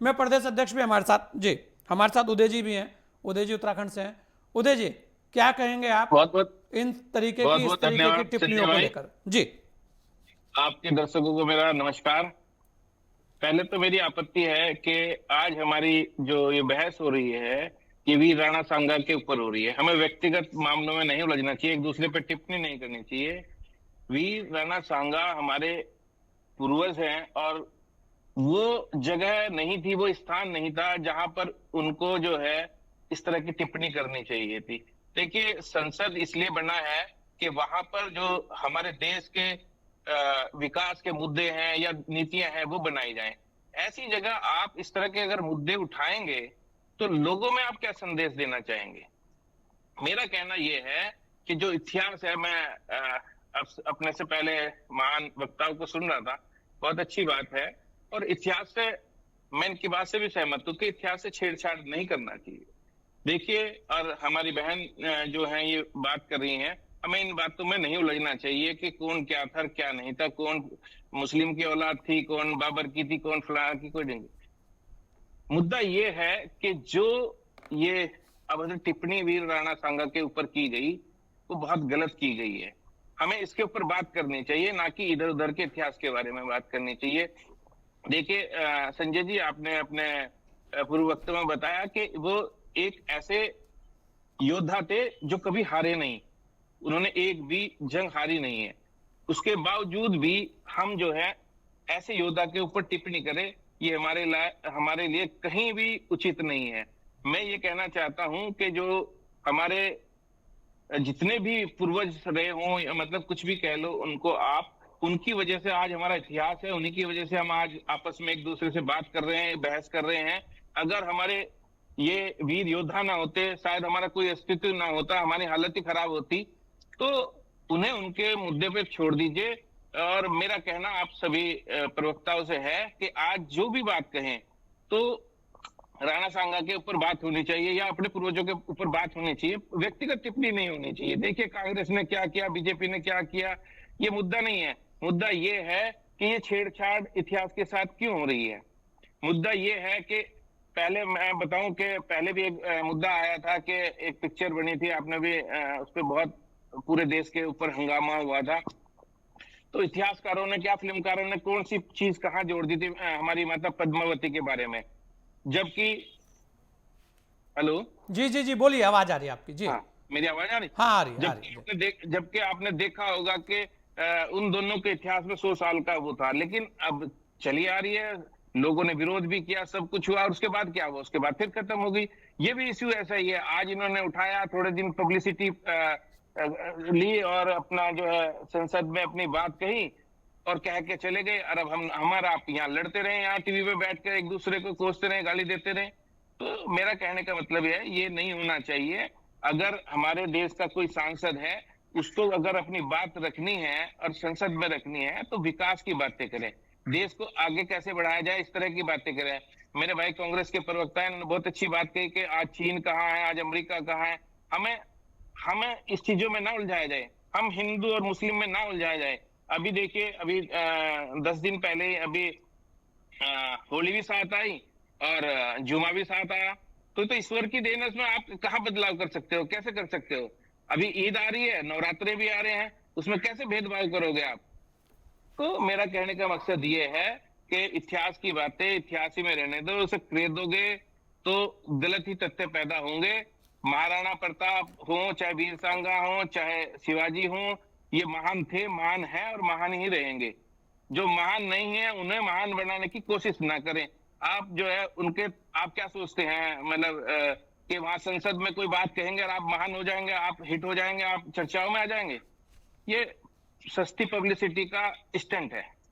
में प्रदेश अध्यक्ष भी हमारे साथ जी, हमारे साथ उदय जी भी हैं। उदय जी उत्तराखंड से हैं। उदय जी, क्या कहेंगे आप बहुत बहुत इन तरीके बहुत की, इस बहुत तरीके की धन्यवाद संजय टिप्पणियों को भाई। लेकर? जी। आपके दर्शकों को मेरा नमस्कार। पहले तो मेरी आपत्ति है कि आज हमारी जो ये बहस हो रही है, ये वीर राणा सांगा के ऊपर हो रही है। हमें व्यक्तिगत मामलों में नहीं उलझना चाहिए, एक दूसरे पर टिप्पणी नहीं करनी चाहिए। वीर राणा सांगा हमारे पूर्वज हैं, और वो जगह नहीं थी, वो स्थान नहीं था जहां पर उनको जो है इस तरह की टिप्पणी करनी चाहिए थी। देखिए, संसद इसलिए बना है कि वहां पर जो हमारे देश के विकास के मुद्दे हैं या नीतियां हैं वो बनाई जाएं। ऐसी जगह आप इस तरह के अगर मुद्दे उठाएंगे तो लोगों में आप क्या संदेश देना चाहेंगे? मेरा कहना यह है कि जो इतिहास है, मैं अपने से पहले महान वक्ताओं को सुन रहा था, बहुत अच्छी बात है। और इतिहास से, मैं इनकी बात से भी सहमत हूं कि इतिहास से छेड़छाड़ नहीं करना चाहिए। देखिए, और हमारी बहन जो है ये बात कर रही हैं, हमें इन बातों में नहीं उलझना चाहिए कि कौन क्या था क्या नहीं था, कौन मुस्लिम की औलाद थी, कौन बाबर की थी, कौन फलाना की, कोई नहीं। मुद्दा ये है कि जो ये अभद्र टिप्पणी वीर राणा सांगा के ऊपर की गई, वो बहुत गलत की गई है। हमें इसके ऊपर बात करनी चाहिए, ना कि इधर उधर के इतिहास के बारे में बात करनी चाहिए। देखिए संजय जी, आपने अपने पूर्व वक्तव्य में बताया कि वो एक ऐसे योद्धा थे जो कभी हारे नहीं, उन्होंने एक भी जंग हारी नहीं है। उसके बावजूद भी हम जो है ऐसे योद्धा के ऊपर टिप्पणी करें, ये हमारे लिए कहीं भी उचित नहीं है। मैं ये कहना चाहता हूं कि जो हमारे जितने भी पूर्वज रहे हों, या मतलब कुछ भी कह लो, उनको आप, उनकी वजह से आज हमारा इतिहास है, उन्हीं की वजह से हम आज आपस में एक दूसरे से बात कर रहे हैं, बहस कर रहे हैं। अगर हमारे ये वीर योद्धा ना होते, शायद हमारा कोई अस्तित्व ना होता, हमारी हालत ही खराब होती। तो उन्हें उनके मुद्दे पे छोड़ दीजिए। और मेरा कहना आप सभी प्रवक्ताओं से है कि आज जो भी बात कहें, तो राणा सांगा के ऊपर बात होनी चाहिए या अपने पूर्वजों के ऊपर बात होनी चाहिए, व्यक्तिगत टिप्पणी नहीं होनी चाहिए। देखिए, कांग्रेस ने क्या किया, बीजेपी ने क्या किया, ये मुद्दा नहीं है। मुद्दा ये है कि ये छेड़छाड़ इतिहास के साथ क्यों हो रही है। मुद्दा ये है कि पहले मैं बताऊं कि पहले भी एक मुद्दा आया था कि एक पिक्चर बनी थी, आपने भी उस पर बहुत पूरे देश के ऊपर हंगामा हुआ था। तो इतिहासकारों ने क्या, फिल्मकारों ने कौन सी चीज कहाँ जोड़ दी थी, हमारी माता पद्मावती के बारे में। जबकि, हेलो, जी जी जी, बोलिए, आवाज आ रही है आपकी जी। हाँ, मेरी आवाज आ रही? हाँ, आ रही है, आ रही है। जबकि आपने देखा होगा कि उन दोनों के इतिहास में 100 साल का वो था, लेकिन अब चली आ रही है। लोगों ने विरोध भी किया, सब कुछ हुआ, और उसके बाद क्या हुआ? उसके बाद फिर खत्म हो गई। ये भी इश्यू ऐसा ही है। आज इन्होंने उठाया, थोड़े दिन पब्लिसिटी ली, और अपना जो है संसद में अपनी बात कही और कह के चले गए। और अब हम हमारा आप यहाँ लड़ते रहे, यहाँ टीवी पे बैठ कर एक दूसरे को कोसते रहे, गाली देते रहे। तो मेरा कहने का मतलब है, ये नहीं होना चाहिए। अगर हमारे देश का कोई सांसद है, उसको अगर अपनी बात रखनी है और संसद में रखनी है, तो विकास की बातें करें, देश को आगे कैसे बढ़ाया जाए, इस तरह की बातें करें। मेरे भाई कांग्रेस के प्रवक्ता हैं, उन्होंने बहुत अच्छी बात कही कि आज चीन कहाँ है, आज अमेरिका कहाँ है। हमें हमें इस चीजों में ना उलझाया जाए, हम हिंदू और मुस्लिम में ना उलझाया जाए। अभी देखिए, अभी 10 दिन पहले अभी होली भी साथ आई, और जुमा भी साथ आया। तो ईश्वर की देन है, उसमें आप कहाँ बदलाव कर सकते हो, कैसे कर सकते हो? अभी ईद आ रही है, नवरात्रे भी आ रहे हैं, उसमें कैसे भेदभाव करोगे आप? तो मेरा कहने का मकसद ये है कि इतिहास की बातें इतिहास ही में रहने दो। उसे खरीदोगे तो गलत ही तथ्य पैदा होंगे। महाराणा प्रताप हो, चाहे वीर सांगा हो, चाहे शिवाजी हो, ये महान थे, महान है और महान ही रहेंगे। जो महान नहीं है, उन्हें महान बनाने की कोशिश ना करें। आप जो है उनके, आप क्या सोचते हैं, मतलब कि वहां संसद में कोई बात कहेंगे और आप महान हो जाएंगे, आप हिट हो जाएंगे, आप चर्चाओं में आ जाएंगे? ये सस्ती पब्लिसिटी का स्टंट है।